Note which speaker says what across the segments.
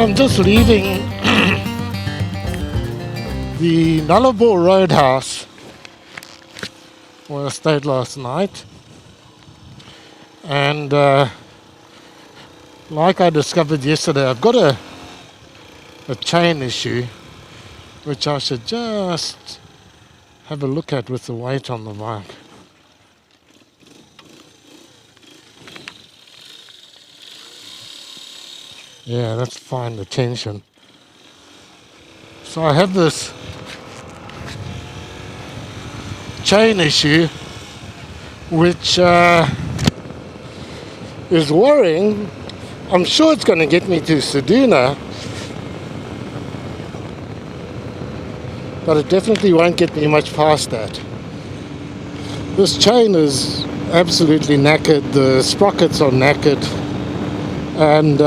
Speaker 1: So I'm just leaving the Nullarbor Roadhouse where I stayed last night, and like I discovered yesterday, I've got a chain issue which I should just have a look at with the weight on the bike. Yeah, that's fine, the tension. So I have this chain issue which is worrying. I'm sure it's going to get me to Ceduna, but it definitely won't get me much past that. This chain is absolutely knackered, the sprockets are knackered, and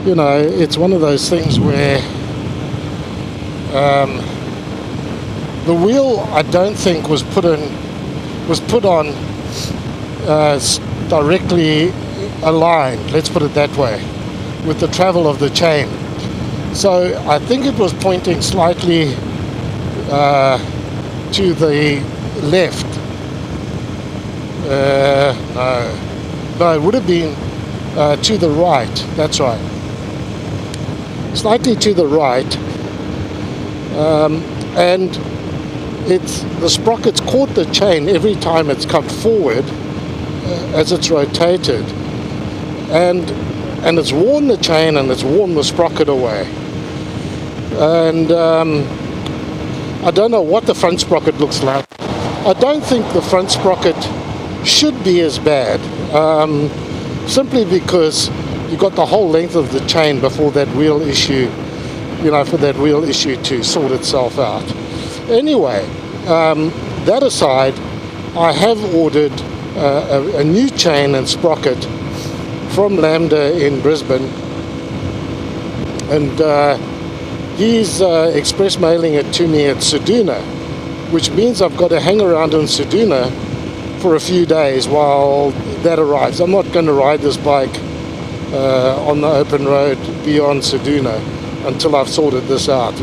Speaker 1: it's one of those things where the wheel, I don't think, was put on directly aligned, let's put it that way, with the travel of the chain. So I think it was pointing slightly to the left. No, it would have been to the right. That's right, slightly to the right, and the sprockets caught the chain every time it's come forward as it's rotated, and it's worn the chain and it's worn the sprocket away. And I don't know what the front sprocket looks like. I don't think the front sprocket should be as bad, simply because you got the whole length of the chain before that wheel issue, for that wheel issue to sort itself out. Anyway, that aside, I have ordered a new chain and sprocket from Lambda in Brisbane, and he's express mailing it to me at Ceduna, which means I've got to hang around in Ceduna for a few days while that arrives. I'm not going to ride this bike on the open road beyond Ceduna until I've sorted this out.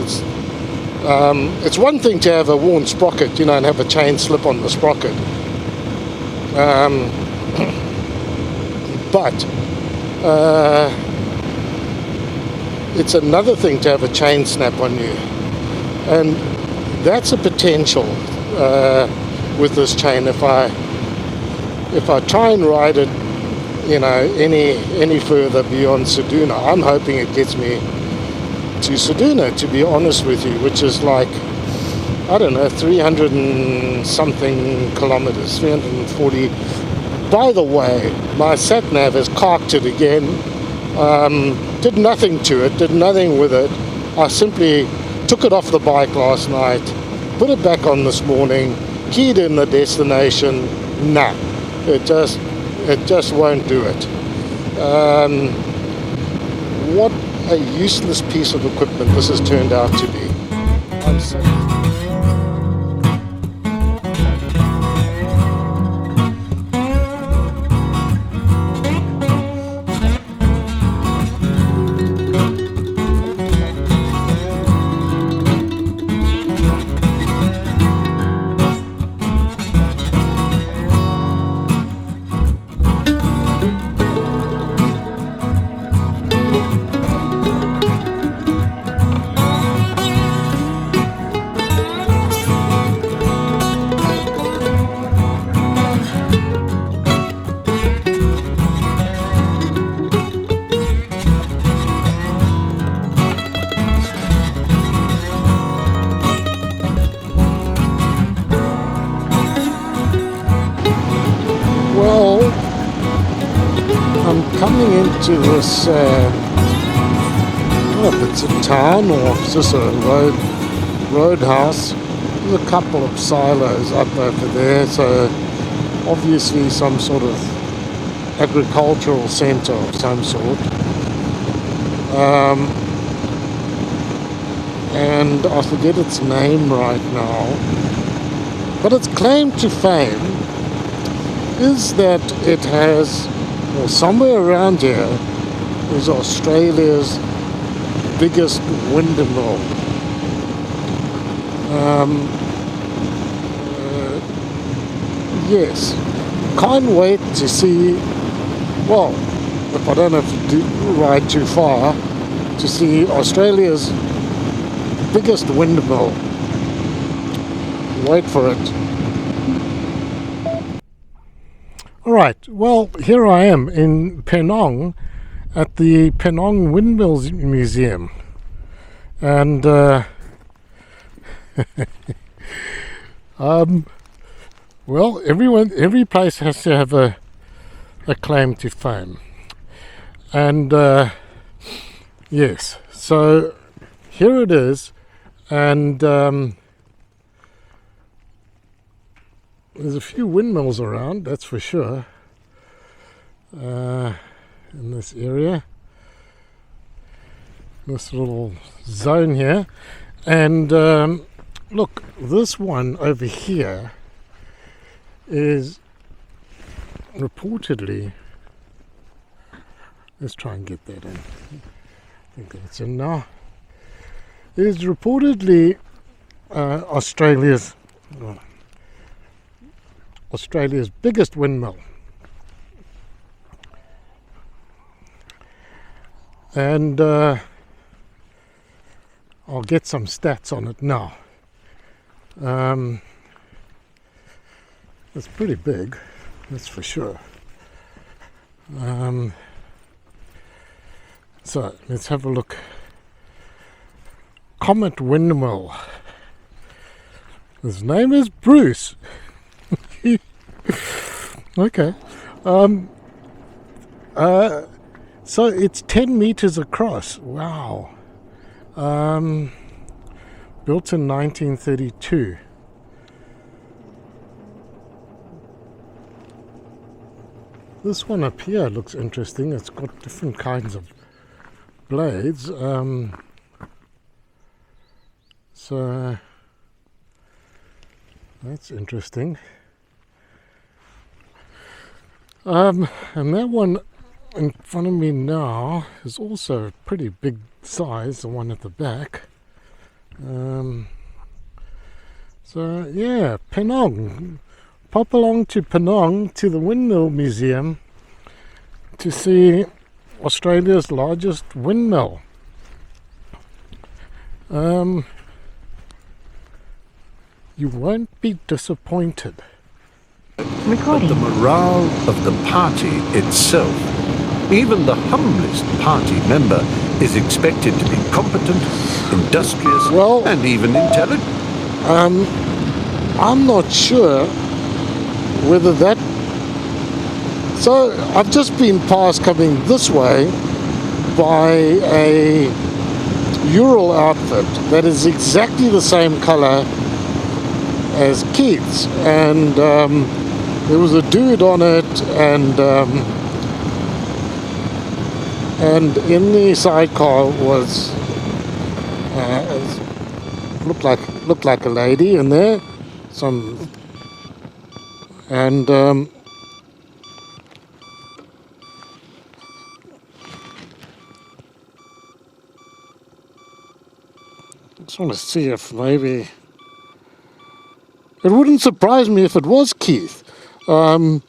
Speaker 1: It's one thing to have a worn sprocket, and have a chain slip on the sprocket. But it's another thing to have a chain snap on you. And that's a potential with this chain. If I try and ride it, any further beyond Ceduna, I'm hoping it gets me to Ceduna, to be honest with you, which is like, I don't know, 300 and something kilometers, 340. By the way, my sat-nav has carked it again. Did nothing to it, did nothing with it. I simply took it off the bike last night, put it back on this morning, keyed in the destination. Nah, it just won't do it. What a useless piece of equipment this has turned out to be. I'm sorry. Well, I'm coming into this, I don't know if it's a town or if it's just a roadhouse. There's a couple of silos up over there, so obviously some sort of agricultural centre of some sort. And I forget its name right now, but its claim to fame is that it has, well, somewhere around here, is Australia's biggest windmill. Yes, can't wait to see, well, if I don't have to ride too far, to see Australia's biggest windmill. Wait for it. Alright, well, here I am in Penang at the Penang Windmills Museum. And well, every place has to have a claim to fame. And yes, so here it is, and there's a few windmills around, that's for sure, in this area, this little zone here. And look, this one over here is reportedly, let's try and get that in, I think that's in now, is reportedly Australia's biggest windmill. And I'll get some stats on it now. It's pretty big, that's for sure. So let's have a look. Comet Windmill. His name is Bruce. Okay. So it's 10 meters across. Wow. Built in 1932. This one up here looks interesting. It's got different kinds of blades. So that's interesting. And that one in front of me now is also a pretty big size, the one at the back. So yeah, Penang. Pop along to Penang, to the Windmill Museum, to see Australia's largest windmill. You won't be disappointed.
Speaker 2: Recording. But the morale of the party itself, even the humblest party member, is expected to be competent, industrious, and even intelligent.
Speaker 1: I'm not sure whether that... So I've just been past coming this way by a Ural outfit that is exactly the same color as Keith's, and there was a dude on it, and in the sidecar was looked like a lady in there, and just want to see if maybe... It wouldn't surprise me if it was Keith. However,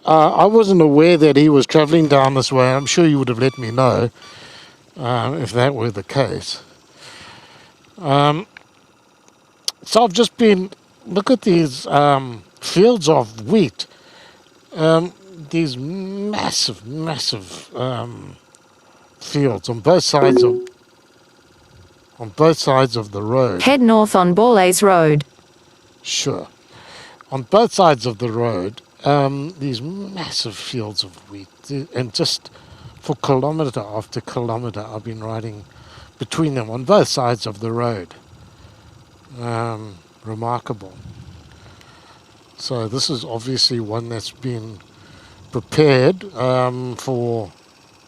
Speaker 1: I wasn't aware that he was travelling down this way. I'm sure you would have let me know if that were the case. So I've just been... Look at these fields of wheat. These massive fields on both sides of the road.
Speaker 3: Head north on Borlays Road.
Speaker 1: Sure. On both sides of the road, these massive fields of wheat, and just for kilometre after kilometre, I've been riding between them on both sides of the road. Remarkable. So this is obviously one that's been prepared for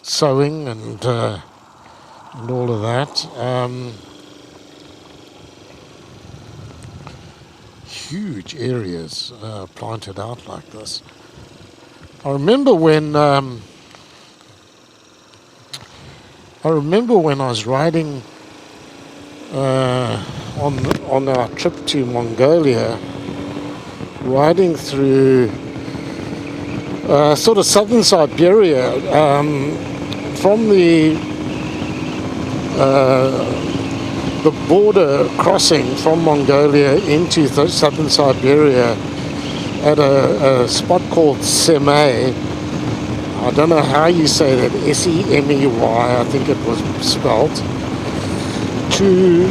Speaker 1: sowing and all of that. Huge areas planted out like this. I remember when I remember when I was riding on our trip to Mongolia, riding through sort of southern Siberia, from the border crossing from Mongolia into southern Siberia at a spot called Semey. I don't know how you say that, Semey, I think it was spelled, to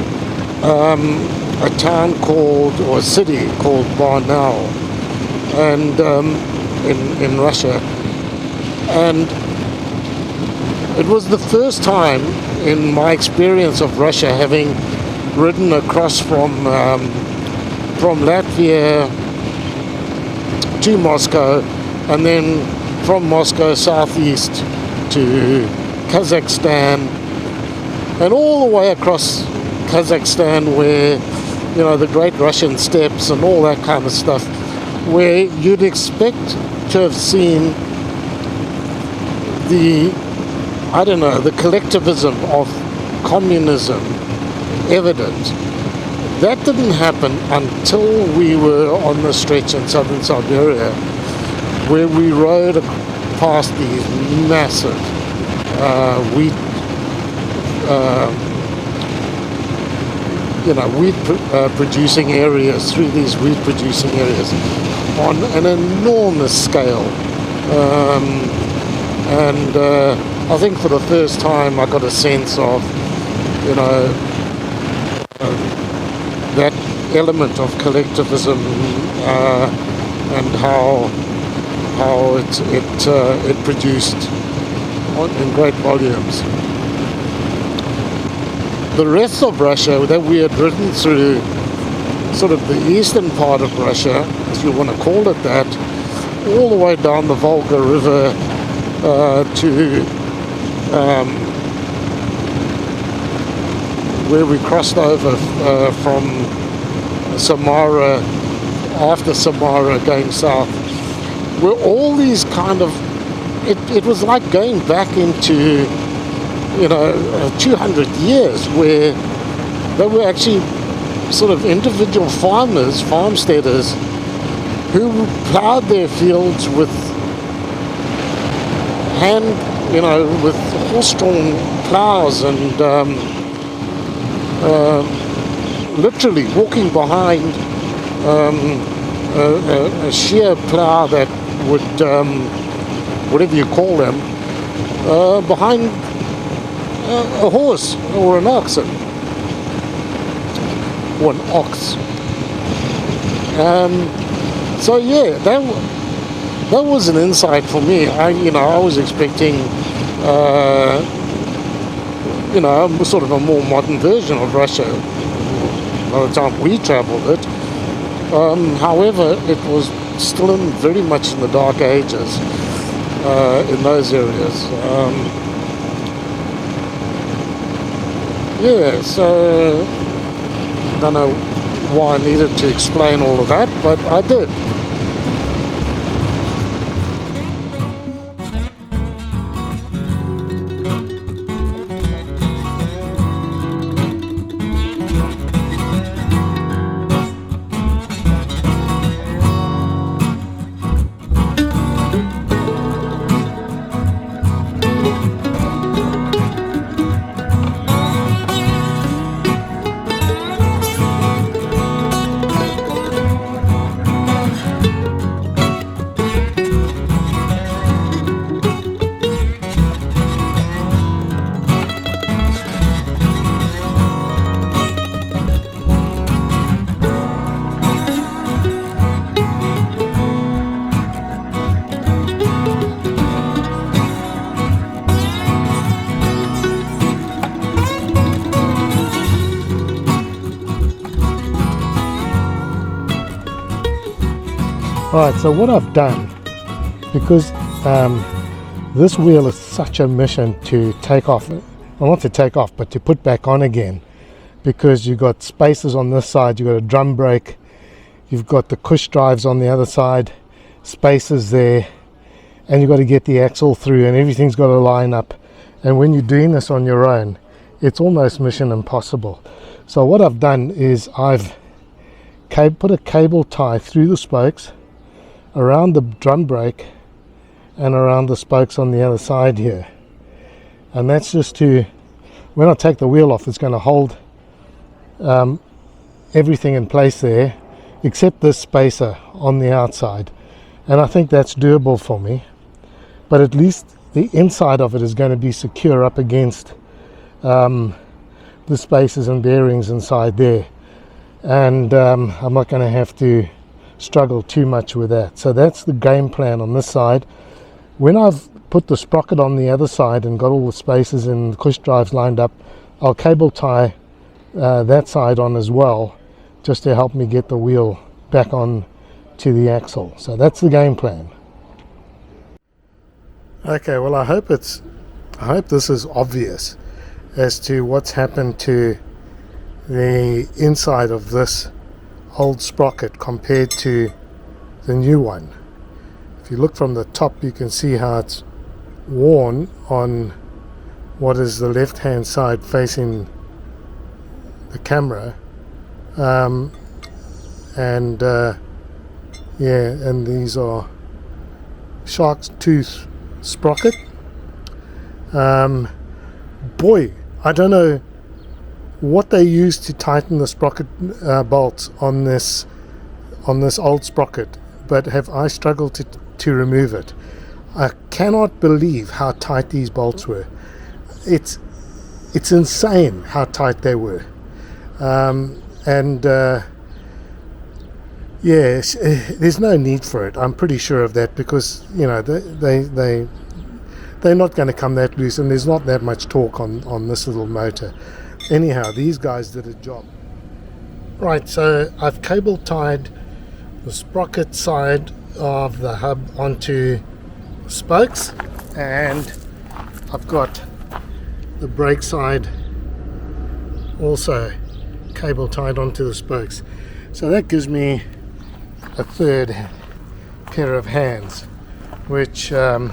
Speaker 1: a town called, or a city called Barnaul, and in Russia. And it was the first time in my experience of Russia, having ridden across from Latvia to Moscow, and then from Moscow southeast to Kazakhstan, and all the way across Kazakhstan, where, you know, the Great Russian Steppes and all that kind of stuff, where you'd expect to have seen the collectivism of communism evident. That didn't happen until we were on the stretch in southern Siberia, where we rode past these massive wheat producing areas, through these wheat producing areas on an enormous scale. And I think for the first time I got a sense of, you know, that element of collectivism, and how it produced in great volumes. The rest of Russia that we had ridden through, sort of the eastern part of Russia, if you want to call it that, all the way down the Volga River to where we crossed over from Samara, after Samara going south, were all these kind of, it was like going back into, you know, 200 years, where they were actually sort of individual farmers, farmsteaders, who plowed their fields with hand, you know, with horse-drawn plows, and literally walking behind a shear plow that would, whatever you call them, behind a horse or an oxen, or an ox. So yeah, that was an insight for me. I was expecting, sort of a more modern version of Russia by the time we travelled it. However, it was still very much in the dark ages in those areas. So I don't know why I needed to explain all of that, but I did. Alright, so what I've done, because this wheel is such a mission to take off, well, not to take off, but to put back on again, because you've got spacers on this side, you've got a drum brake, you've got the cush drives on the other side, spacers there, and you've got to get the axle through, and everything's got to line up. And when you're doing this on your own, it's almost mission impossible. So what I've done is I've put a cable tie through the spokes, around the drum brake, and around the spokes on the other side here. And that's just to, when I take the wheel off, it's going to hold everything in place there, except this spacer on the outside. And I think that's doable for me. But at least the inside of it is going to be secure up against the spacers and bearings inside there. And I'm not going to have to struggle too much with that. So that's the game plan on this side. When I've put the sprocket on the other side and got all the spacers and the push drives lined up, I'll cable tie that side on as well, just to help me get the wheel back on to the axle. So that's the game plan. Okay, well, I hope this is obvious as to what's happened to the inside of this old sprocket compared to the new one. If you look from the top, you can see how it's worn on what is the left hand side facing the camera, and these are shark's tooth sprocket. Boy, I don't know what they used to tighten the sprocket bolts on this old sprocket, but have I struggled to remove it. I cannot believe how tight these bolts were. It's insane how tight they were. Yes, there's no need for it. I'm pretty sure of that, because they're not going to come that loose, and there's not that much torque on this little motor. Anyhow, these guys did a job. Right, so I've cable tied the sprocket side of the hub onto the spokes, and I've got the brake side also cable tied onto the spokes. So that gives me a third pair of hands, which I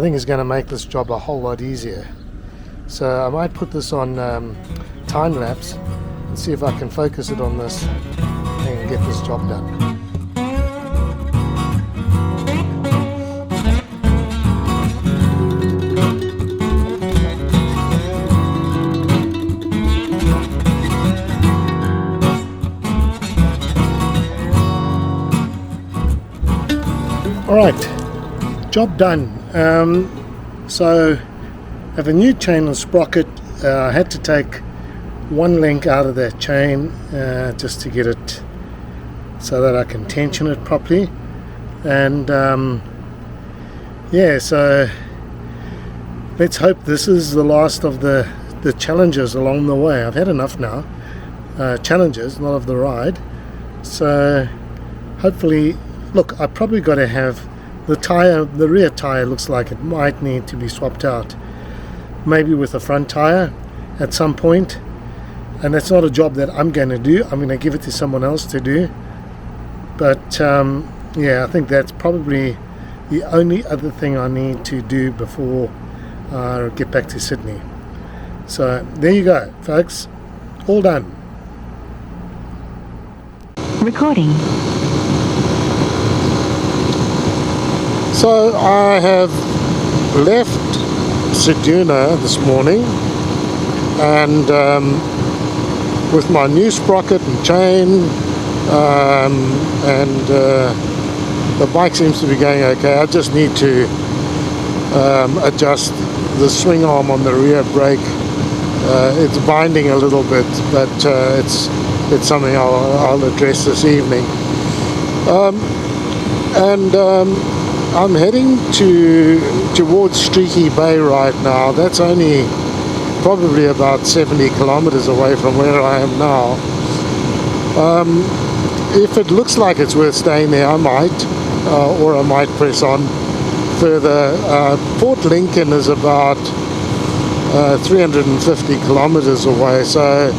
Speaker 1: think is going to make this job a whole lot easier. So I might put this on time lapse and see if I can focus it on this and get this job done. Alright, job done. So I have a new chain and sprocket. I had to take one link out of that chain just to get it so that I can tension it properly. And so let's hope this is the last of the challenges along the way. I've had enough now. Challenges, not of the ride. So hopefully, look, I probably got to have the rear tire looks like it might need to be swapped out, maybe with a front tire at some point, and that's not a job that I'm going to do. I'm going to give it to someone else to do, but I think that's probably the only other thing I need to do before I get back to Sydney. So there you go, folks, all done.
Speaker 3: Recording.
Speaker 1: So I have left Ceduna this morning, and with my new sprocket and chain, and the bike seems to be going okay. I just need to adjust the swing arm on the rear brake. It's binding a little bit, but it's something I'll address this evening. I'm heading towards Streaky Bay right now. That's only probably about 70 kilometers away from where I am now. If it looks like it's worth staying there, I might, or I might press on further. Port Lincoln is about 350 kilometers away, so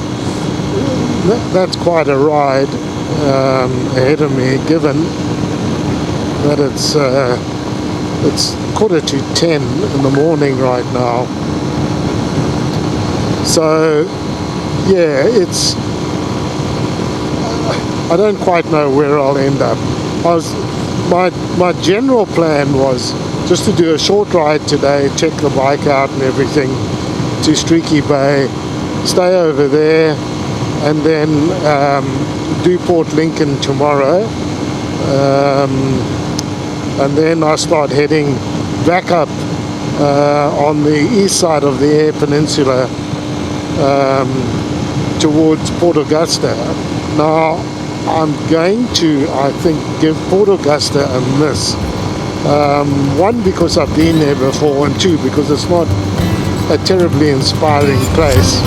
Speaker 1: that's quite a ride ahead of me, given that it's It's 9:45 in the morning right now. So, yeah, I don't quite know where I'll end up. My general plan was just to do a short ride today, check the bike out and everything, to Streaky Bay, stay over there, and then do Port Lincoln tomorrow. And then I start heading back up on the east side of the Eyre Peninsula towards Port Augusta. Now, I'm going to, I think, give Port Augusta a miss. One, because I've been there before, and two, because it's not a terribly inspiring place.